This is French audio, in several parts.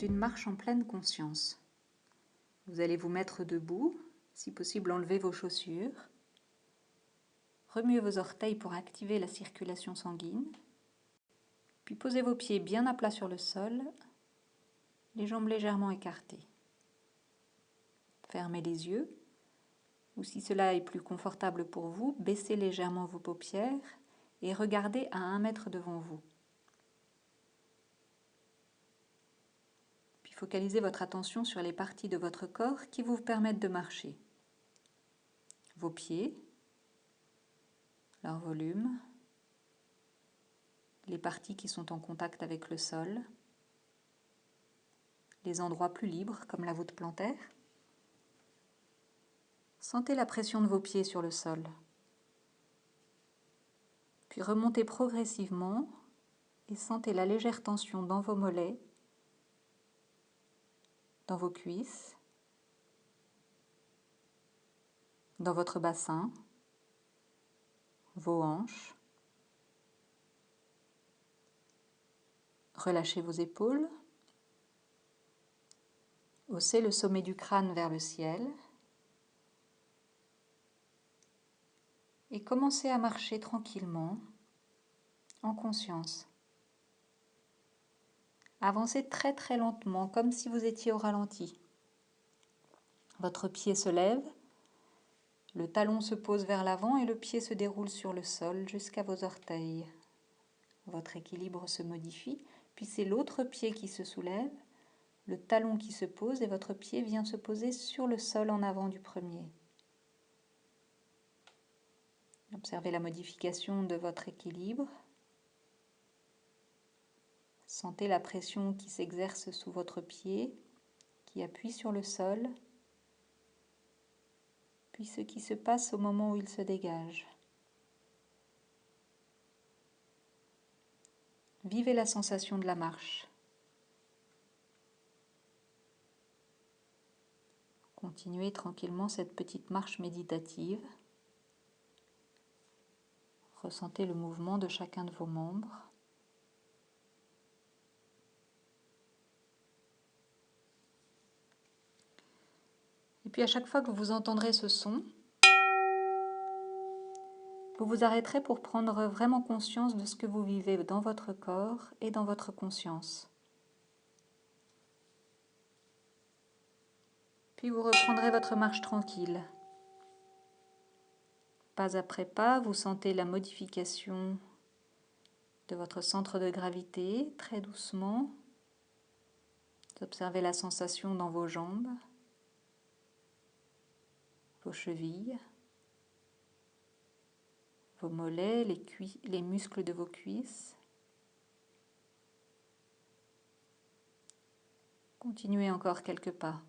une marche en pleine conscience. Vous allez vous mettre debout, si possible enlevez vos chaussures, remuez vos orteils pour activer la circulation sanguine, puis posez vos pieds bien à plat sur le sol, les jambes légèrement écartées. Fermez les yeux, ou si cela est plus confortable pour vous, baissez légèrement vos paupières et regardez à 1 mètre devant vous. Puis focalisez votre attention sur les parties de votre corps qui vous permettent de marcher. Vos pieds, leur volume, les parties qui sont en contact avec le sol, les endroits plus libres comme la voûte plantaire. Sentez la pression de vos pieds sur le sol. Puis remontez progressivement et sentez la légère tension dans vos mollets, dans vos cuisses, dans votre bassin, vos hanches. Relâchez vos épaules. Haussez le sommet du crâne vers le ciel. Et commencez à marcher tranquillement, en conscience. Avancez très très lentement, comme si vous étiez au ralenti. Votre pied se lève, le talon se pose vers l'avant et le pied se déroule sur le sol jusqu'à vos orteils. Votre équilibre se modifie, puis c'est l'autre pied qui se soulève, le talon qui se pose et votre pied vient se poser sur le sol en avant du premier. Observez la modification de votre équilibre. Sentez la pression qui s'exerce sous votre pied, qui appuie sur le sol, puis ce qui se passe au moment où il se dégage. Vivez la sensation de la marche. Continuez tranquillement cette petite marche méditative. Ressentez le mouvement de chacun de vos membres. Et puis à chaque fois que vous entendrez ce son, vous vous arrêterez pour prendre vraiment conscience de ce que vous vivez dans votre corps et dans votre conscience. Puis vous reprendrez votre marche tranquille. Pas après pas, vous sentez la modification de votre centre de gravité, très doucement. Vous observez la sensation dans vos jambes, vos chevilles, vos mollets, les muscles de vos cuisses. Continuez encore quelques pas.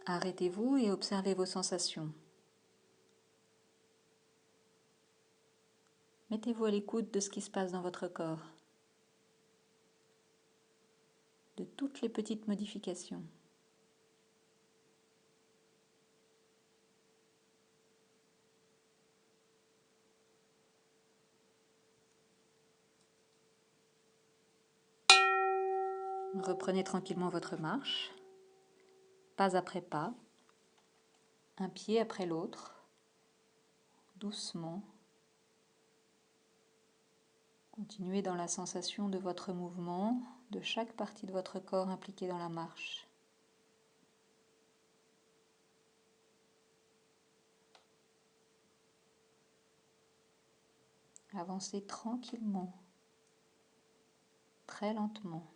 Arrêtez-vous et observez vos sensations. Mettez-vous à l'écoute de ce qui se passe dans votre corps, de toutes les petites modifications. Reprenez tranquillement votre marche, pas après pas, un pied après l'autre, doucement. Continuez dans la sensation de votre mouvement, de chaque partie de votre corps impliquée dans la marche. Avancez tranquillement, très lentement.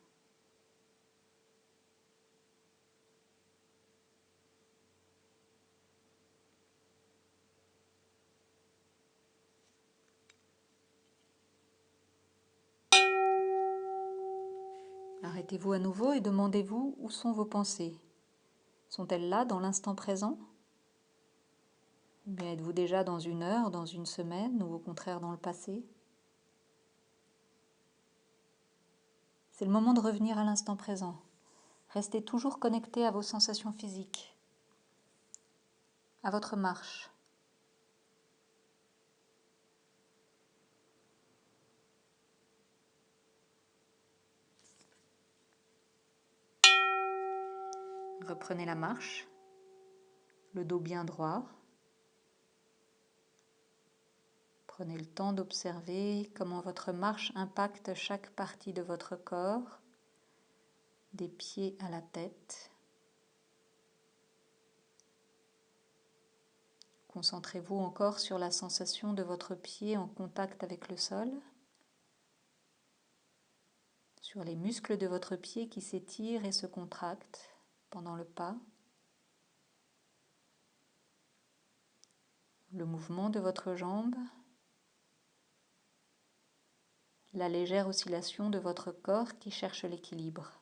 Arrêtez-vous à nouveau et demandez-vous où sont vos pensées. Sont-elles là dans l'instant présent ? Ou bien êtes-vous déjà dans une heure, dans une semaine ou au contraire dans le passé ? C'est le moment de revenir à l'instant présent. Restez toujours connecté à vos sensations physiques, à votre marche. Reprenez la marche, le dos bien droit. Prenez le temps d'observer comment votre marche impacte chaque partie de votre corps, des pieds à la tête. Concentrez-vous encore sur la sensation de votre pied en contact avec le sol, sur les muscles de votre pied qui s'étirent et se contractent pendant le pas, le mouvement de votre jambe, la légère oscillation de votre corps qui cherche l'équilibre.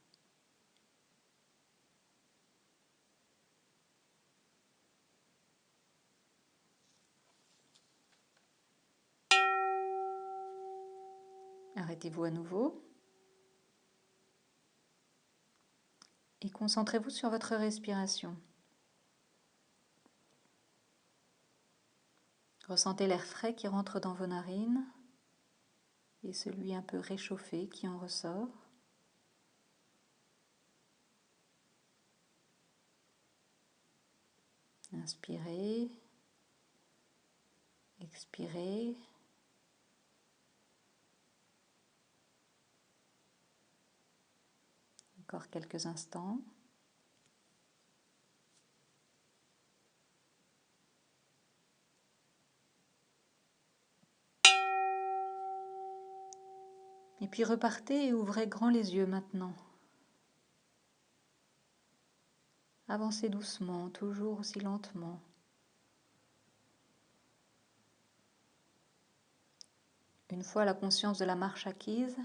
Arrêtez-vous à nouveau et concentrez-vous sur votre respiration. Ressentez l'air frais qui rentre dans vos narines et celui un peu réchauffé qui en ressort. Inspirez, expirez. Encore quelques instants. Et puis repartez et ouvrez grand les yeux maintenant. Avancez doucement, toujours aussi lentement. Une fois la conscience de la marche acquise,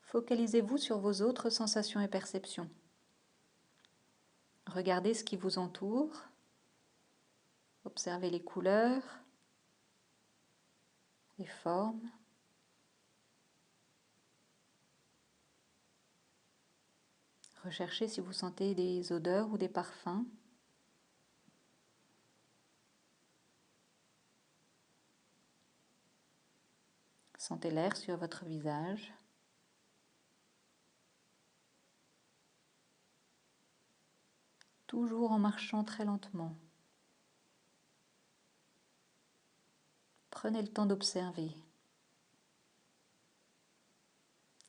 focalisez-vous sur vos autres sensations et perceptions. Regardez ce qui vous entoure, observez les couleurs, les formes. Recherchez si vous sentez des odeurs ou des parfums. Sentez l'air sur votre visage. Toujours en marchant très lentement. Prenez le temps d'observer,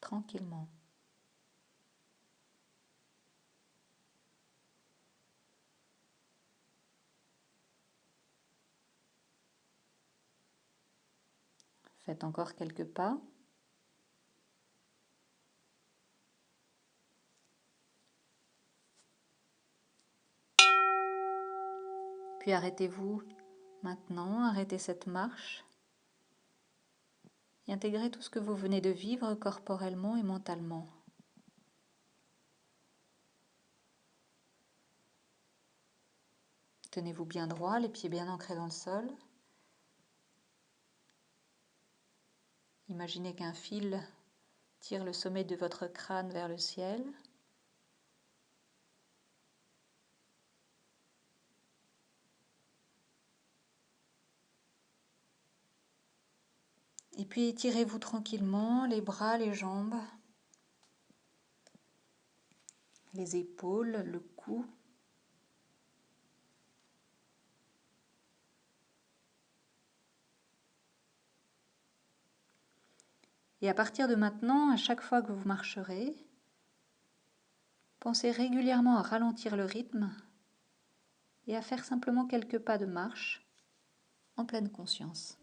tranquillement. Faites encore quelques pas. Puis arrêtez-vous maintenant, arrêtez cette marche et intégrez tout ce que vous venez de vivre corporellement et mentalement. Tenez-vous bien droit, les pieds bien ancrés dans le sol. Imaginez qu'un fil tire le sommet de votre crâne vers le ciel. Et puis étirez-vous tranquillement les bras, les jambes, les épaules, le cou. Et à partir de maintenant, à chaque fois que vous marcherez, pensez régulièrement à ralentir le rythme et à faire simplement quelques pas de marche en pleine conscience.